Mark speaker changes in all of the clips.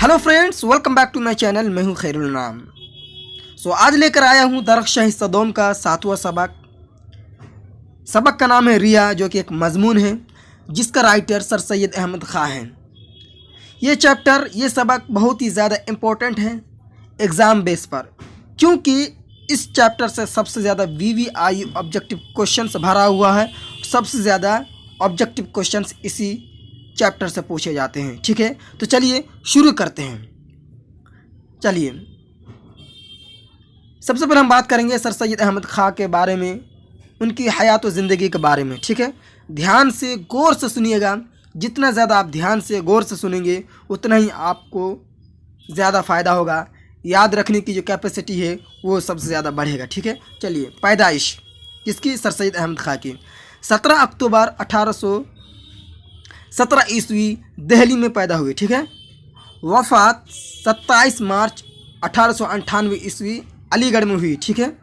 Speaker 1: Hello friends, welcome back to my channel. मैं हूं खैरुल नाम। आज लेकर आया हूं दरख्शां हिस्सा दोम का 7वां सबक। सबक का नाम है रिया, जो कि एक मजमून है जिसका राइटर सर सैयद अहमद ख़ां हैं। ये सबक बहुत ही ज़्यादा इम्पोर्टेंट है एग्ज़ाम बेस पर, क्योंकि इस चैप्टर से सबसे ज़्यादा VVIU ऑब्जेक्टिव क्वेश्चंस भरा हुआ है। सबसे ज़्यादा ऑब्जेक्टिव क्वेश्चंस इसी चैप्टर से पूछे जाते हैं। ठीक है, तो चलिए शुरू करते हैं। चलिए, सबसे पहले हम बात करेंगे सर सैयद अहमद ख़ां के बारे में, उनकी हयात और ज़िंदगी के बारे में। ठीक है, ध्यान से गौर से सुनिएगा। जितना ज़्यादा आप ध्यान से गौर से सुनेंगे उतना ही आपको ज़्यादा फ़ायदा होगा। याद रखने की जो कैपेसिटी है वो सबसे ज़्यादा बढ़ेगा। ठीक है, चलिए। पैदाइश किसकी? सर सैयद अहमद ख़ां की। 17 अक्टूबर 1817 ईस्वी दिल्ली में पैदा हुई। ठीक है। वफ़ात 27 मार्च 1898 ईस्वी अलीगढ़ में हुई। ठीक है।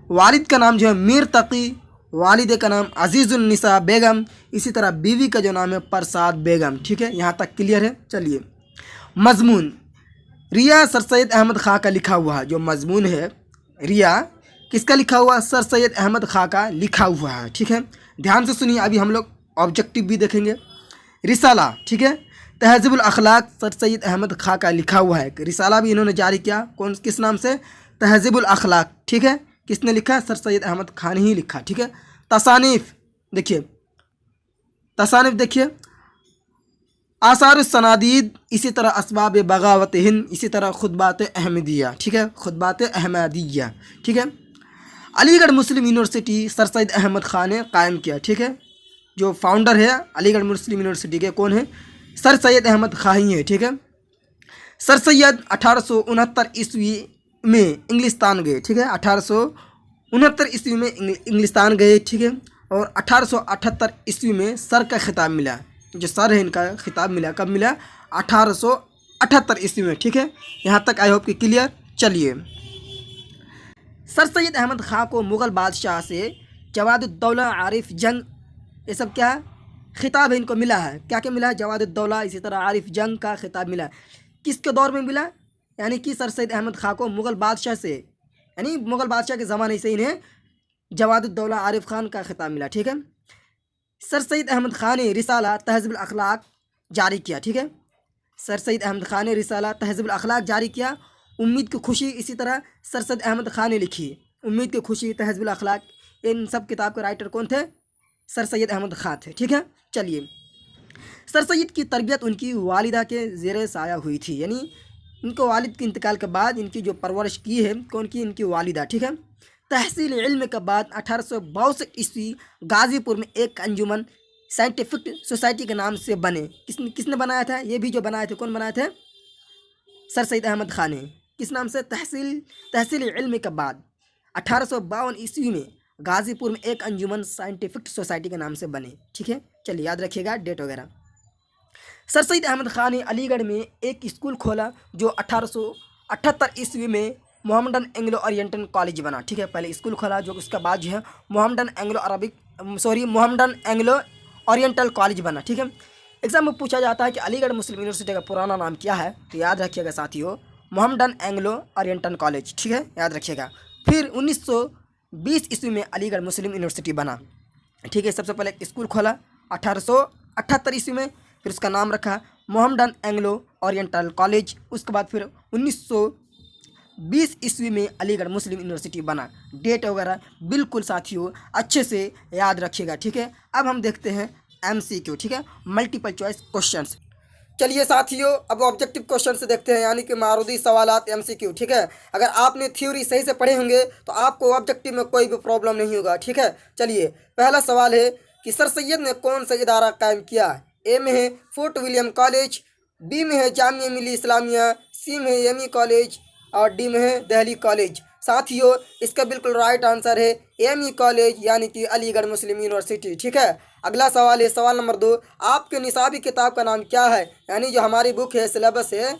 Speaker 1: वालिद का नाम जो है मीर तकी, वालिदे का नाम अजीज़ुन्निसा बेगम, इसी तरह बीवी का जो नाम है परसाद बेगम। ठीक है, यहाँ तक क्लियर है। चलिए, मजमून रिया सर सैयद अहमद ख़ां का लिखा हुआ है। जो मजमून है रिया, किसका लिखा हुआ? सर सैयद अहमद ख़ां का लिखा हुआ है। ठीक है, ध्यान से सुनिए। अभी हम लोग ऑब्जेक्टिव भी देखेंगे। रिसाला, ठीक है, तहज़ीबुल अखलाक सर सैयद अहमद ख़ां का लिखा हुआ है। रिसाला भी इन्होंने जारी किया। किस नाम से? तहज़ीबुल अखलाक। ठीक है, किसने लिखा? सर सैयद अहमद ख़ां ने ही लिखा। ठीक है। तसानीफ़ देखिए, आसार सनादीद, इसी तरह असबाब बगावत हिंद, इसी तरह खुतबात अहमदिया। ठीक है, खुतबात अहमदिया। ठीक है। अलीगढ़ मुस्लिम यूनिवर्सिटी सर सैयद अहमद ख़ां ने कायम किया। ठीक है, जो फाउंडर है अलीगढ़ मुस्लिम यूनिवर्सिटी के कौन है? सर सैयद अहमद ख़ां ही है। ठीक है। सर सैयद 1869 ईस्वी में इंग्लिस्तान गए। ठीक है, 1869 ईस्वी में इंग्लिस्तान गए। ठीक है, और 1878 ईस्वी में सर का खिताब मिला। जो सर है इनका खिताब मिला, कब मिला? 1878 ईस्वी में। ठीक है, यहाँ तक आई होप कि क्लियर। चलिए, सर सैयद अहमद ख़ां को मुग़ल बादशाह से जवादुद्दौला, आरिफ जंग, ये सब क्या खिताब है इनको मिला है? क्या क्या मिला है? जवादुद्दौला, इसी तरह आरिफ जंग का खिताब मिला है। किसके दौर में मिला? यानी कि सर सैयद अहमद ख़ां को मुग़ल बादशाह से, यानी मुग़ल बादशाह के ज़माने से इन्हें जवादुद्दौला, आरिफ खान का खिताब मिला। ठीक है। सर सैयद अहमद ख़ां ने रिसाला तहज़ीबुल अखलाक जारी किया। ठीक है, सर सैयद अहमद ख़ां ने रिसाला तहज़ीबुल अखलाक जारी किया। उम्मीद की खुशी, इसी तरह सर सैयद अहमद ख़ां ने लिखी। उम्मीद की खुशी, तहज़ीबुल अखलाक, इन सब किताब के राइटर कौन थे? सर सैयद अहमद ख़ां थे। ठीक है। चलिए, सर सैयद की तरबियत उनकी वालिदा के ज़ेरे साया हुई थी। यानी इनको वालिद के इंतकाल के बाद इनकी जो परवरिश की है कौन की? इनकी वालिदा। ठीक है। तहसील इल्म के बाद 1862 ईस्वी गाज़ीपुर में एक अंजुमन साइंटिफिक सोसाइटी के नाम से बने। किसने बनाया था? ये भी जो बनाए थे, कौन बनाए थे? सर सैयद अहमद ख़ां ने। किस नाम से? तहसील इल्म के बाद 1852 ईस्वी में गाज़ीपुर में एक अंजुमन साइंटिफिक सोसाइटी के नाम से बने। ठीक है, चलिए याद रखिएगा डेट वगैरह। सर सैयद अहमद ख़ां ने अलीगढ़ में एक स्कूल खोला जो 1878 ईस्वी में मोहम्मदन एंग्लो ओरिएंटल कॉलेज बना। ठीक है, पहले स्कूल खोला, जो उसके बाद जो है मोहम्मदन एंग्लो ओरिएंटल कॉलेज बना। ठीक है। एग्जाम में पूछा जाता है कि अलीगढ़ मुस्लिम यूनिवर्सिटी का पुराना नाम क्या है, तो याद रखिएगा साथियों, मोहम्मदन एंग्लो ओरिएंटल कॉलेज। ठीक है, याद रखिएगा। फिर 1920 ईस्वी में अलीगढ़ मुस्लिम यूनिवर्सिटी बना। ठीक है, सबसे पहले एक स्कूल खोला 1878 ईस्वी में, फिर उसका नाम रखा मोहम्मदन एंग्लो ओरिएंटल कॉलेज। उसके बाद फिर 1920 ईस्वी में अलीगढ़ मुस्लिम यूनिवर्सिटी बना। डेट वगैरह बिल्कुल साथियों अच्छे से याद रखिएगा। ठीक है, अब हम देखते हैं MCQ। ठीक है, मल्टीपल चॉइस क्वेश्चंस। चलिए साथियों, अब ऑब्जेक्टिव क्वेश्चन से देखते हैं, यानी कि मारूदी सवालात MCQ। ठीक है, अगर आपने थ्योरी सही से पढ़े होंगे तो आपको ऑब्जेक्टिव में कोई भी प्रॉब्लम नहीं होगा। ठीक है, चलिए, पहला सवाल है कि सर सैयद ने कौन सा इदारा कायम किया? ए में है फोर्ट विलियम कॉलेज, बी में है जामिया मिली इस्लामिया, सी में है यमी कॉलेज, और डी में है दिल्ली कॉलेज। साथियों, इसका बिल्कुल राइट आंसर है एमी कॉलेज, यानी कि अलीगढ़ मुस्लिम यूनिवर्सिटी। ठीक है। अगला सवाल है, सवाल नंबर 2, आपके निसाबी किताब का नाम क्या है? यानी जो हमारी बुक है, सिलेबस है,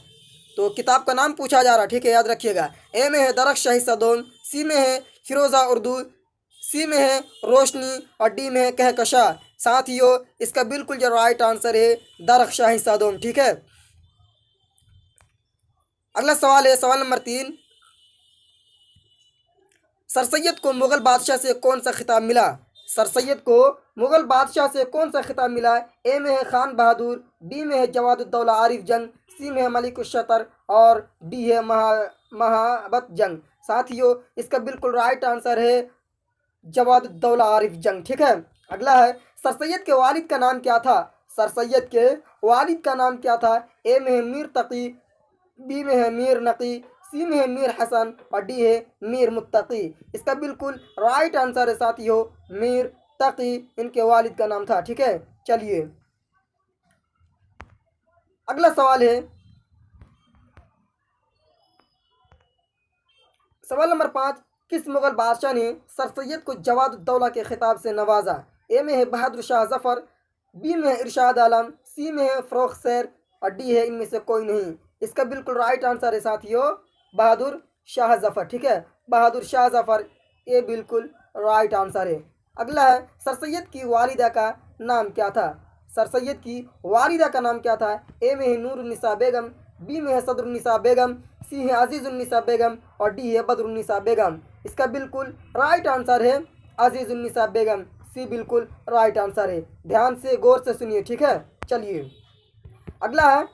Speaker 1: तो किताब का नाम पूछा जा रहा है। ठीक है, याद रखिएगा। ए में है दरख्शां हिस्सा दोम, सी में है फिरोज़ा उर्दू, सी में है रोशनी, और डी में है कहकशा। साथियों, इसका बिल्कुल जो राइट आंसर है दरख्शां हिस्सा दोम। ठीक है। अगला सवाल है सवाल नंबर 3, सर सैयद को मुग़ल बादशाह से कौन सा खिताब मिला? सर सैयद को मुग़ल बादशाह से कौन सा खिताब मिला? ए में है खान बहादुर, बी में है जवादुद्दौला आरिफ जंग, सी में है मलिक शतर और डी है महाबत जंग। साथियों इसका बिल्कुल राइट आंसर है जवादुद्दौला आरिफ जंग। ठीक है। अगला है सर सैयद के वालिद का नाम क्या था? सर सैयद के वालिद का नाम क्या था? ए में है मीर तकी, बी में है मीर नकी, सी में है मीर हसन और डी है मीर मुत्तकी। इसका बिल्कुल राइट आंसर है साथियों मीर तकी इनके वालिद का नाम था। ठीक है। चलिए अगला सवाल है सवाल नंबर 5, किस मुग़ल बादशाह ने सर सैयद को जवादुद्दौला के खिताब से नवाजा? ए में है बहादुर शाह जफ़र, बी में है इरशाद आलम, सी में है फ़रोख़ सैर और डी है इनमें से कोई नहीं। इसका बिल्कुल राइट आंसर है साथियों बहादुर शाह जफ़र। ठीक है। बहादुर शाह जफ़र ये बिल्कुल राइट आंसर है। अगला है सर सैयद की वालिदा का नाम क्या था? सर सैयद की वालिदा का नाम क्या था? ए में है नूरुन्निसा बेगम, बी में है सदरुन्निसा बेगम, सी है अजीज़ुन्निसा बेगम और डी है बदरुन्निसा बेगम। इसका बिल्कुल राइट आंसर है अजीज़ुन्निसा बेगम। सी बिल्कुल राइट आंसर है। ध्यान से गौर से सुनिए। ठीक है। चलिए अगला है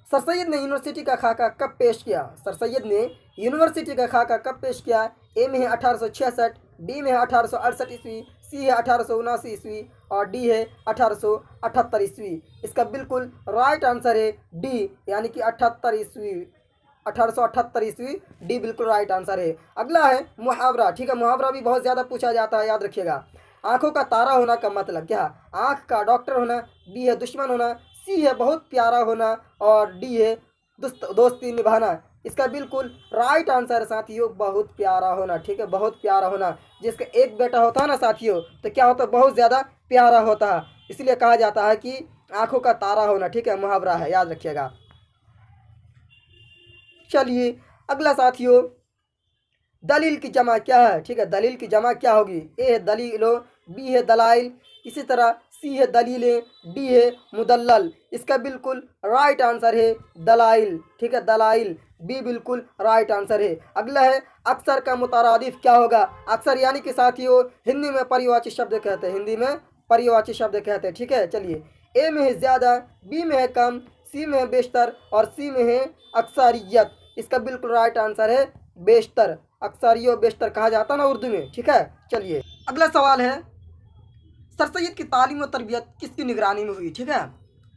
Speaker 1: सर सैयद ने यूनिवर्सिटी का खाका कब पेश किया? सर सैयद ने यूनिवर्सिटी का खाका कब पेश किया? ए में है 1866, बी में है 1868 ईस्वी, सी है 1879 ईस्वी और डी है 1878 ईस्वी। इसका बिल्कुल राइट आंसर है डी यानी कि 78 ईस्वी, 1878 ईस्वी। डी बिल्कुल राइट आंसर है। अगला है मुहावरा। ठीक है। मुहावरा भी बहुत ज़्यादा पूछा जाता है, याद रखिएगा। आँखों का तारा होना का मतलब क्या? आँख का डॉक्टर होना, बी है दुश्मन होना, सी है बहुत प्यारा होना और डी है दोस्ती निभाना। इसका बिल्कुल राइट आंसर है साथियों बहुत प्यारा होना। ठीक है। बहुत प्यारा होना। जिसका एक बेटा होता है ना साथियों तो क्या होता है बहुत ज़्यादा प्यारा होता है, इसलिए कहा जाता है कि आंखों का तारा होना। ठीक है। मुहावरा है, याद रखिएगा। चलिए अगला साथियों दलील की जमा क्या है? ठीक है। दलील की जमा क्या होगी? ए है दलीलो, बी है दलाइल, इसी तरह सी है दलीलें, डी है मुदल्लल। इसका बिल्कुल राइट आंसर है दलाइल। ठीक है। दलाइल बी बिल्कुल राइट आंसर है। अगला है अक्सर का मुतरादिफ क्या होगा? अक्सर यानी कि साथियों हिंदी में परिवाची शब्द कहते हैं, हिंदी में परिवाची शब्द कहते हैं। ठीक है। चलिए ए में है ज़्यादा, बी में है कम, सी में है बेशतर और सी में है अक्सरियत। इसका बिल्कुल राइट आंसर है बेशतर। अक्सरियो बेशतर कहा जाता है ना उर्दू में। ठीक है। चलिए अगला सवाल है सर सैयद की तालीम और तरबियत किसकी निगरानी में हुई? ठीक है।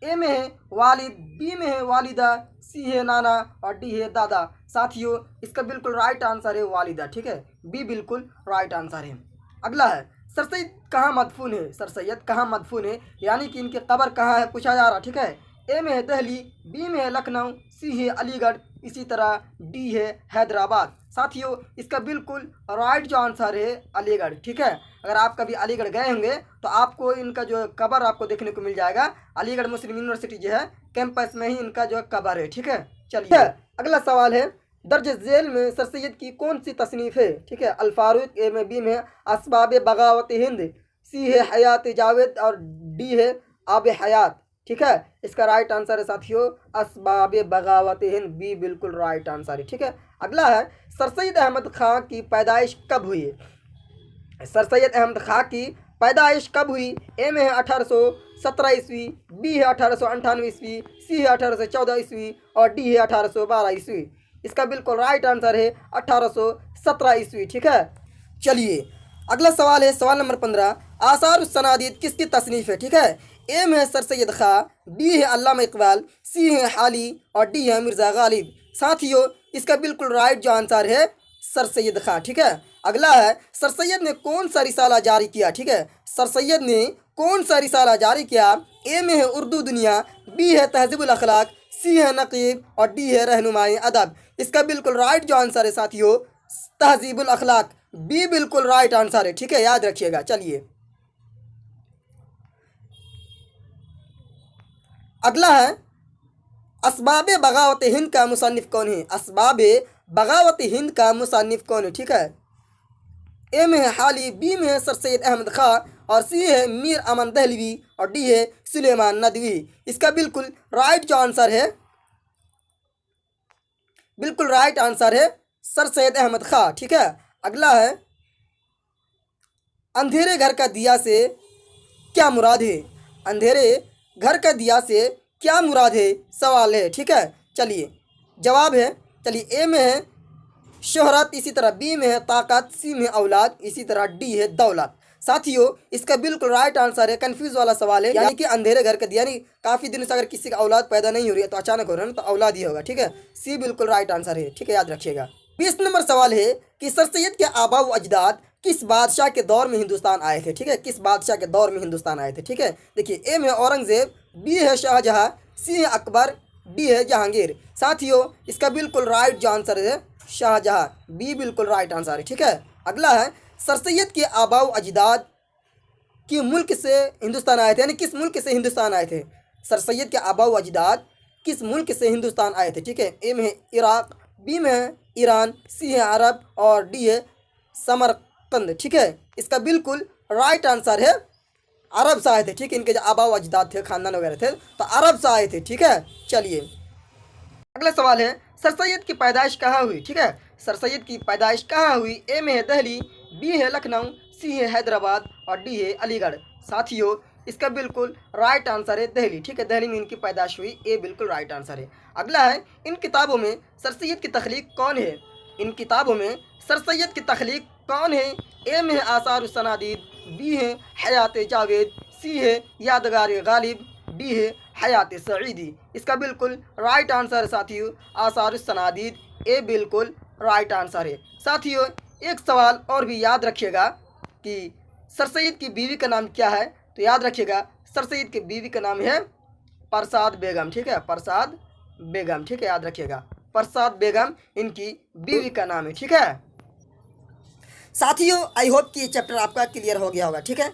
Speaker 1: ए में है वालिद, बी में है वालिदा, सी है नाना और डी है दादा। साथियों इसका बिल्कुल राइट आंसर है वालिदा। ठीक है। बी बिल्कुल राइट आंसर है। अगला है सर सैयद कहाँ मदफून है? सर सैयद कहाँ मदफून है यानी कि इनके कब्र कहाँ है पूछा जा रहा। ठीक है। ए में है दिल्ली, बी में है लखनऊ, सी है अलीगढ़, इसी तरह डी है हैदराबाद। साथियों इसका बिल्कुल राइट जो आंसर है अलीगढ़। ठीक है। अगर आप कभी अलीगढ़ गए होंगे तो आपको इनका जो कब्र आपको देखने को मिल जाएगा। अलीगढ़ मुस्लिम यूनिवर्सिटी जो है कैंपस में ही इनका जो कब्र है। ठीक है। चलिए अगला सवाल है दर्ज झेल में सर सैयद की कौन सी तसनीफ़ है? ठीक है। अल फारूक, ए में, बी में असबाब बगावत हिंद, सी है हयात जावेद और डी है आब हयात। ठीक है। इसका राइट आंसर है साथियों असबाब बगावत हिंद। बी बिल्कुल राइट आंसर है। ठीक है। अगला है सर सैयद अहमद खां की पैदाइश कब हुई? सर सैयद अहमद खां की पैदाइश कब हुई? ए में है 1817 ईस्वी, बी है 1898 ईस्वी, सी है 1814 ईस्वी और डी है 1812 ईस्वी। इसका बिल्कुल राइट आंसर है 1817 ईस्वी। ठीक है। चलिए अगला सवाल है सवाल नंबर 15, आसार सनादीद किसकी तसनीफ़ है? ठीक है। ए में है सर सैयद खां, बी है अल्लामा इकबाल, सी है हाली और डी है मिर्ज़ा गालिब। साथियों इसका बिल्कुल राइट जो आंसर है सर सैयद खां। ठीक है। अगला है सर सैयद ने कौन सा रिसाला जारी किया? ठीक है। सर सैयद ने कौन सा रिसाला जारी किया? ए में है उर्दू दुनिया, बी है तहज़ीबुल अखलाक, सी है नकीब और डी है रहनुमाई अदब। इसका बिल्कुल राइट जो आंसर है साथियों तहज़ीबुल अखलाक। बी बिल्कुल राइट आंसर है। ठीक है। याद रखिएगा। चलिए अगला है असबाब बगावत हिंद का मुसन्निफ़ कौन है? असबाब बगावत हिंद का मुसन्निफ़ कौन है? ठीक है। ए में है हाली, बी में है सर सैयद अहमद खां और सी है मीर अमन दहलवी और डी है सुलेमान नदवी। इसका बिल्कुल राइट जो आंसर है बिल्कुल राइट आंसर है सर सैयद अहमद खां। ठीक है, अगला है अंधेरे घर का दिया से क्या मुराद है। अंधेरे घर का दिया से क्या मुराद है, सवाल है। ठीक है, चलिए जवाब है, चलिए ए में है शोहरत, इसी तरह बी में है ताकत, सी में औलाद, इसी तरह डी है दौलत। साथियों इसका बिल्कुल राइट आंसर है, कंफ्यूज वाला सवाल है, यानी कि अंधेरे घर का दिया, यानी काफ़ी दिन से अगर किसी का औलाद पैदा नहीं हो रही है तो अचानक हो रहा है ना, तो औलाद ही होगा। ठीक है, सी बिल्कुल राइट आंसर है। ठीक है, याद रखिएगा। 20 नंबर सवाल है कि सर सैयद के आबा व अजदाद किस बादशाह के दौर में हिंदुस्तान आए थे। ठीक है, किस बादशाह के दौर में हिंदुस्तान आए थे। ठीक है, देखिए ए में औरंगजेब, बी है शाहजहां, सी है अकबर, डी है जहांगीर। साथियों इसका बिल्कुल राइट जो आंसर है शाहजहां, बी बिल्कुल राइट आंसर है। ठीक है, अगला है सर सैयद के आबा व अजदाद कि मुल्क से हिंदुस्तान आए थे, यानी किस मुल्क से हिंदुस्तान आए थे। सर सैयद के आबा व अजदाद किस मुल्क से हिंदुस्तान आए थे। ठीक है, ए में है इराक, बी में है ईरान, सी है अरब और डी है समरकंद। ठीक है, इसका बिल्कुल राइट आंसर है अरब से आए थे। ठीक है, इनके जो आबा व अजदाद थे, खानदान वगैरह थे, तो अरब से आए थे। ठीक है, चलिए अगला सवाल है सर सैयद की पैदाइश कहाँ हुई। ठीक है, सर सैयद की पैदाइश कहाँ हुई। ए में है दिल्ली, बी है लखनऊ, सी है हैदराबाद और डी है अलीगढ़। साथियों इसका बिल्कुल राइट आंसर है दिल्ली। ठीक है, दिल्ली में इनकी पैदाइश हुई, ए बिल्कुल राइट आंसर है। अगला है इन किताबों में सर सैयद की तख्लीक कौन है। इन किताबों में सर सैयद की तख्लीक कौन है। ए में है आसार सनादीद, बी है हयात जावेद, सी है यादगार गालिब, डी है हयात सईदी। इसका बिल्कुल राइट आंसर है साथियों आसार सनादीद, ए बिल्कुल राइट आंसर है। साथियों एक सवाल और भी याद रखिएगा कि सर सैयद की बीवी का नाम क्या है, तो याद रखिएगा सर सैयद की बीवी का नाम है परसाद बेगम। ठीक है, परसाद बेगम। ठीक है, याद रखिएगा परसाद बेगम इनकी बीवी का नाम है। ठीक है साथियों, आई होप कि ये चैप्टर आपका क्लियर हो गया होगा। ठीक है,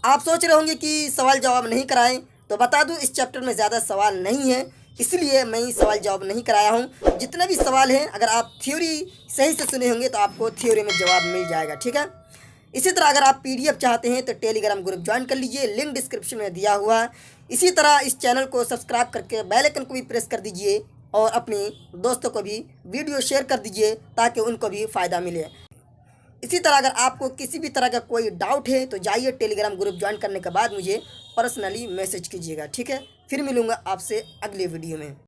Speaker 1: आप सोच रहे होंगे कि सवाल जवाब नहीं कराएं, तो बता दूं इस चैप्टर में ज़्यादा सवाल नहीं है, इसलिए मैं ही सवाल जवाब नहीं कराया हूं। जितने भी सवाल हैं अगर आप थ्योरी सही से सुने होंगे तो आपको थ्योरी में जवाब मिल जाएगा। ठीक है, इसी तरह अगर आप PDF चाहते हैं तो टेलीग्राम ग्रुप ज्वाइन कर लीजिए, लिंक डिस्क्रिप्शन में दिया हुआ है। इसी तरह इस चैनल को सब्सक्राइब करके बेल आइकन को भी प्रेस कर दीजिए और अपने दोस्तों को भी वीडियो शेयर कर दीजिए ताकि उनको भी फ़ायदा मिले। इसी तरह अगर आपको किसी भी तरह का कोई डाउट है तो जाइए टेलीग्राम ग्रुप ज्वाइन करने के बाद मुझे पर्सनली मैसेज कीजिएगा। ठीक है, फिर मिलूँगा आपसे अगले वीडियो में।